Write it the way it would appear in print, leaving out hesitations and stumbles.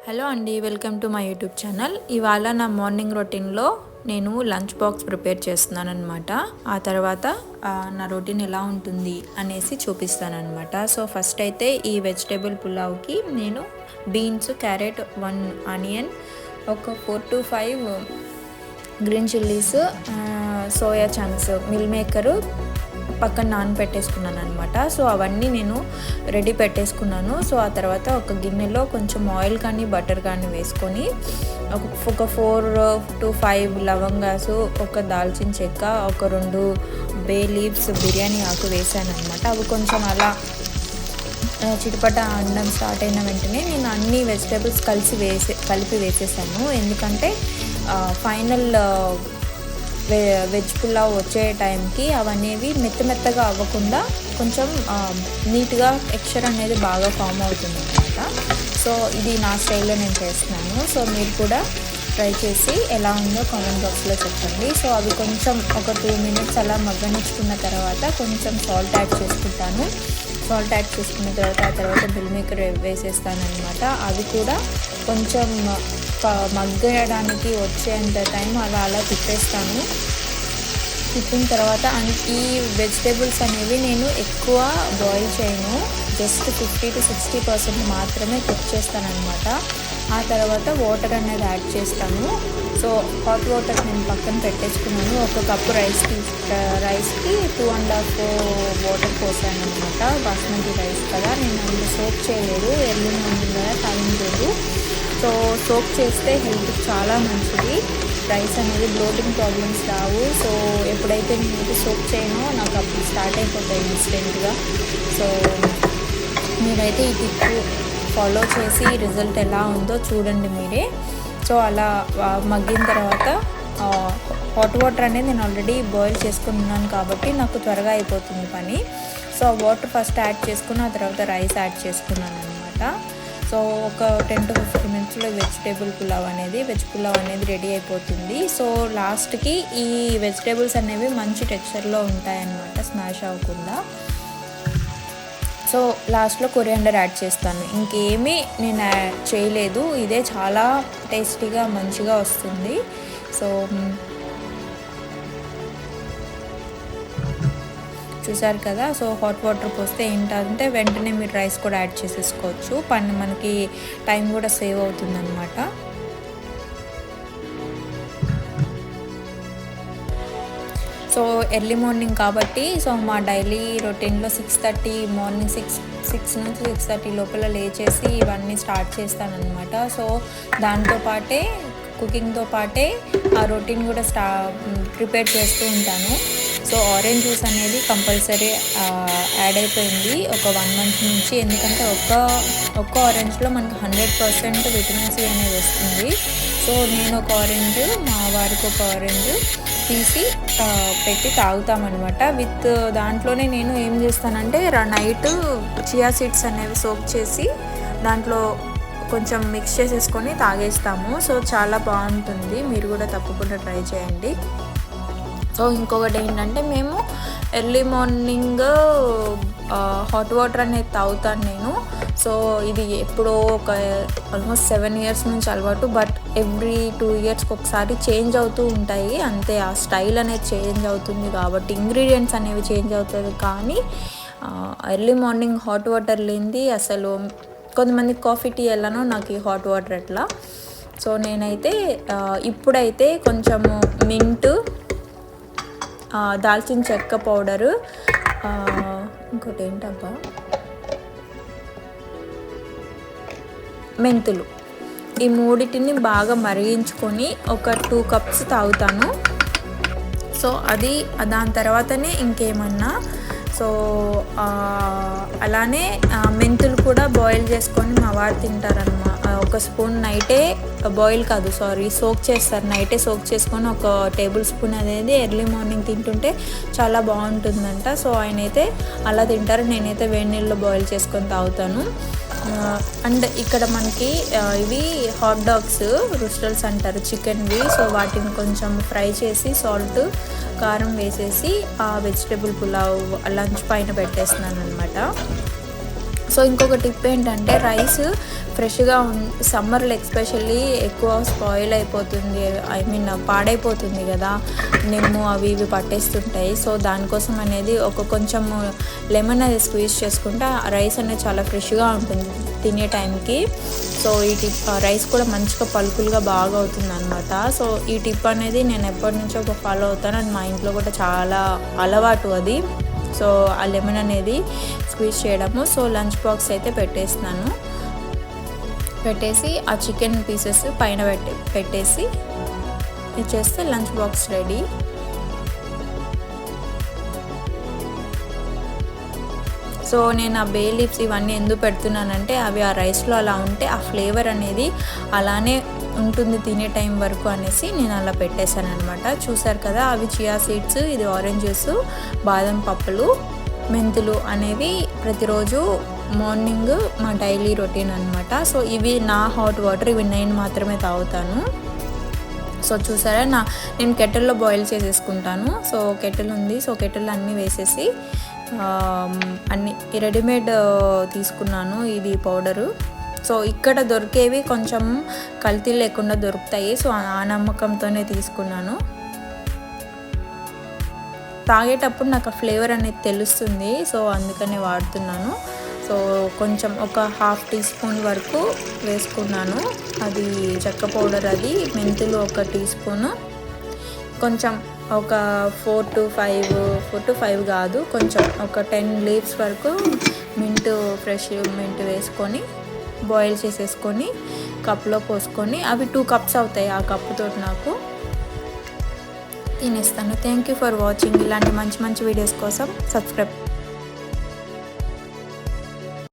Hello అండి, welcome to my YouTube channel. ఇవాళ నా మార్నింగ్ రొటీన్లో నేను లంచ్ బాక్స్ ప్రిపేర్ చేస్తున్నాను అనమాట. ఆ తర్వాత నా రొటీన్ ఎలా ఉంటుంది అనేసి చూపిస్తాను అనమాట. సో ఫస్ట్ అయితే ఈ వెజిటేబుల్ పులావ్కి నేను బీన్స్, క్యారెట్, 1 ఆనియన్, ఒక 4 to 5 green chillies, soya chunks, meal maker పక్కన నానబెట్టేసుకున్నాను అనమాట. సో అవన్నీ నేను రెడీ పెట్టేసుకున్నాను. సో ఆ తర్వాత ఒక గిన్నెలో కొంచెం ఆయిల్ కానీ బటర్ కానీ వేసుకొని ఒక 4 to 5 లవంగాసు, ఒక దాల్చిన చెక్క, ఒక 2 బే లీవ్స్, బిర్యానీ ఆకు వేసాను అనమాట. అవి కొంచెం అలా చిటపట అన్నం స్టార్ట్ అయిన వెంటనే నేను అన్ని వెజిటేబుల్స్ కలిపి వేసేసాను. ఎందుకంటే ఫైనల్ వెజ్ పులావ్ వచ్చే టైంకి అవనేవి మెత్తగా అవ్వకుండా కొంచెం నీట్గా టెక్స్చర్ అనేది బాగా ఫామ్ అవుతుంది అనమాట. సో ఇది నా స్టైల్లో నేను చేస్తున్నాను. సో మీరు కూడా ట్రై చేసి ఎలా ఉందో కామెంట్ బాక్స్లో చెప్పండి. సో అవి కొంచెం ఒక 2 minutes అలా మగ్గనిచ్చుకున్న తర్వాత కొంచెం సాల్ట్ యాడ్ చేసుకుంటాను. సాల్ట్ యాడ్ చేసుకున్న తర్వాత ఆ తర్వాత మిల్ మేకర్ వేసేస్తాను అనమాట. అవి కూడా కొంచెం మగ్గడానికి వచ్చేంత టైం అలా తిప్పేస్తాను. తిప్పిన తర్వాత ఈ వెజిటేబుల్స్ అనేవి నేను ఎక్కువ బాయిల్ చేయను, జస్ట్ 50 to 60% మాత్రమే కుక్ చేస్తాను అనమాట. ఆ తర్వాత వాటర్ అనేది యాడ్ చేస్తాను. సో హాట్ వాటర్ నేను పక్కన పెట్టేసుకున్నాను. ఒక కప్పు రైస్కి 2.5 వాటర్ పోసాను అనమాట. బాస్మతి రైస్ కదా, నేను అందులో సోప్ చేయలేదు, ఎర్లీ మార్నింగ్ కదా టైం లేదు. సో సోప్ చేస్తే హెల్త్కి చాలా మంచిది. రైస్ అనేది బ్లోటింగ్ ప్రాబ్లమ్స్ రావు. సో ఎప్పుడైతే నేనైతే సోప్ చేయనో నాకు అప్పుడు స్టార్ట్ అయిపోతాయి ఇన్స్టెంట్గా. సో మీరైతే ఈ టిప్ ఫాలో చేసి రిజల్ట్ ఎలా ఉందో చూడండి మీరే. సో అలా మగ్గిన తర్వాత హాట్ వాటర్ అనేది నేను ఆల్రెడీ బాయిల్ చేసుకున్నాను కాబట్టి నాకు త్వరగా అయిపోతుంది పని. సో వాటర్ ఫస్ట్ యాడ్ చేసుకుని ఆ తర్వాత రైస్ యాడ్ చేసుకున్నాను అనమాట. సో ఒక 10 to 15 minutesలో వెజ్ పులావ్ అనేది రెడీ అయిపోతుంది. సో లాస్ట్కి ఈ వెజిటేబుల్స్ అనేవి మంచి టెక్స్చర్లో ఉంటాయన్నమాట, స్మాష్ అవ్వకుండా. సో లాస్ట్లో కొరియాండర్ యాడ్ చేస్తాను. ఇంకేమీ నేను చేయలేదు. ఇదే చాలా టేస్టీగా మంచిగా వస్తుంది. సో చూసారు కదా. సో హాట్ వాటర్ పోస్తే ఏంటంటే వెంటనే మీరు రైస్ కూడా యాడ్ చేసేసుకోవచ్చు. మనకి టైం కూడా సేవ్ అవుతుంది అనమాట. సో ఎర్లీ మార్నింగ్ కాబట్టి సో మా డైలీ రొటీన్లో 6:30 మార్నింగ్ 6 నుంచి 6:30 లోపల లేచేసి ఇవన్నీ స్టార్ట్ చేస్తానన్నమాట. సో దాంతోపాటే కుకింగ్తో పాటే ఆ రొటీన్ కూడా ప్రిపేర్ చేస్తూ ఉంటాను. సో ఆరెంజ్ జ్యూస్ అనేది కంపల్సరీ యాడ్ అయిపోయింది ఒక 1 month నుంచి. ఎందుకంటే ఒక్క ఆరెంజ్లో మనకు 100% విటమిన్ సి అనేది వస్తుంది. సో నేను ఒక ఆరెంజ్, మా వారికి ఒక ఆరెంజ్ తీసి పెట్టి తాగుతామన్నమాట. విత్ దాంట్లోనే నేను ఏం చేస్తానంటే నైట్ చియా సీడ్స్ అనేవి సోక్ చేసి దాంట్లో కొంచెం మిక్స్ చేసేసుకొని తాగేస్తాము. సో చాలా బాగుంటుంది, మీరు కూడా తప్పకుండా ట్రై చేయండి. సో ఇంకొకటి ఏంటంటే మేము ఎర్లీ మార్నింగ్ హాట్ వాటర్ అనేది తాగుతాను నేను. సో ఇది ఎప్పుడో ఒక ఆల్మోస్ట్ 7 years నుంచి అలవాటు. బట్ ఎవ్రీ 2 yearsకి ఒకసారి చేంజ్ అవుతూ ఉంటాయి అంతే. ఆ స్టైల్ అనేది చేంజ్ అవుతుంది కాబట్టి ఇంగ్రీడియంట్స్ అనేవి చేంజ్ అవుతుంది. కానీ ఎర్లీ మార్నింగ్ హాట్ వాటర్ లేనిది అసలు కొంతమంది కాఫీ టీ ఎలానో నాకు ఈ హాట్ వాటర్ ఎట్లా. సో నేనైతే ఇప్పుడైతే కొంచెము మింట్, దాల్చిన చెక్క పౌడరు, ఇంకోటి ఏంటబ్బా మెంతులు, ఈ మూడిటిని బాగా మరిగించుకొని ఒక 2 cups తాగుతాను. సో దాని తర్వాతనే ఇంకేమన్నా. సో అలానే మెంతులు కూడా బాయిల్ చేసుకొని మా వారు తింటారన్నమాట. ఒక స్పూన్ నైటే బాయిల్ కాదు సోక్ చేస్తారు. నైటే సోక్ చేసుకొని ఒక టేబుల్ స్పూన్ అనేది ఎర్లీ మార్నింగ్ తింటుంటే చాలా బాగుంటుందంట. సో ఆయన అయితే అలా తింటారు, నేనైతే వేడి నీళ్ళలో బాయిల్ చేసుకొని తాగుతాను. అండ్ ఇక్కడ మనకి ఇవి హాట్ డాగ్స్ రూస్టర్స్ అంటారు, చికెన్వి. సో వాటిని కొంచెం ఫ్రై చేసి సాల్ట్ కారం వేసేసి ఆ వెజిటేబుల్ పులావ్ లంచ్ పైన పెట్టేస్తున్నాను అనమాట. సో ఇంకొక టిప్ ఏంటంటే రైస్ ఫ్రెష్గా సమ్మర్లో ఎక్స్పెషల్లీ ఎక్కువ స్పాయిల్ అయిపోతుంది, ఐ మీన్ పాడైపోతుంది కదా, నిమ్ము అవి ఇవి పట్టేస్తుంటాయి. సో దానికోసం అనేది కొంచెం లెమన్ అది స్క్వీజ్ చేసుకుంటే రైస్ అనేది చాలా ఫ్రెష్గా ఉంటుంది తినే టైంకి. సో ఈ టిప్ రైస్ కూడా మంచిగా పలుకులుగా బాగా అవుతుంది అనమాట. సో ఈ టిప్ అనేది నేను ఎప్పటి నుంచో ఫాలో అవుతాను, అండ్ మా ఇంట్లో కూడా చాలా అలవాటు అది. సో ఆ లెమన్ అనేది స్క్వీజ్ చేయడము. సో లంచ్ బాక్స్ అయితే పెట్టేసి ఆ చికెన్ పీసెస్ పైన పెట్టేసి ఇచ్చేస్తే లంచ్ బాక్స్ రెడీ. సో నేను ఆ బే లీవ్స్ ఇవన్నీ ఎందుకు పెడుతున్నానంటే అవి ఆ రైస్లో అలా ఉంటే ఆ ఫ్లేవర్ అనేది అలానే ఉంటుంది తినే టైం వరకు అనేసి నేను అలా పెట్టేశాను అనమాట. చూసారు కదా, అవి చియా సీడ్స్, ఇది ఆరెంజ్ జ్యూస్, బాదం పప్పులు, మెంతులు అనేవి ప్రతిరోజు మార్నింగ్ మా డైలీ రొటీన్ అనమాట. సో ఇవి నా హాట్ వాటర్, ఇవి నేను మాత్రమే తాగుతాను. సో చూసారా, నేను కెటిల్లో బాయిల్ చేసేసుకుంటాను. సో కెటిల్ ఉంది, సో కెటిల్ అన్నీ వేసేసి అన్నీ రెడీమేడ్ తీసుకున్నాను ఇది పౌడరు. సో ఇక్కడ దొరికేవి కొంచెం కల్తీ లేకుండా దొరుకుతాయి. సో ఆ నమ్మకంతోనే తీసుకున్నాను. తాగేటప్పుడు నాకు ఆ ఫ్లేవర్ అనేది తెలుస్తుంది, సో అందుకనే వాడుతున్నాను. సో కొంచెం ఒక హాఫ్ టీ స్పూన్ వరకు వేసుకున్నాను అది చెక్క పౌడర్, అది మెంతులు 1 టీ స్పూను, కొంచెం ఒక 4 to 5 కాదు, కొంచెం ఒక 10 లీవ్స్ వరకు ఫ్రెష్ మింట్ వేసుకొని బాయిల్ చేసేసుకొని కప్లో పోసుకొని అవి 2 కప్స్ అవుతాయి. ఆ కప్పుతో నాకు తినేస్తాను. Thank you for watching. ఇలాంటి మంచి మంచి వీడియోస్ కోసం సబ్స్క్రైబ్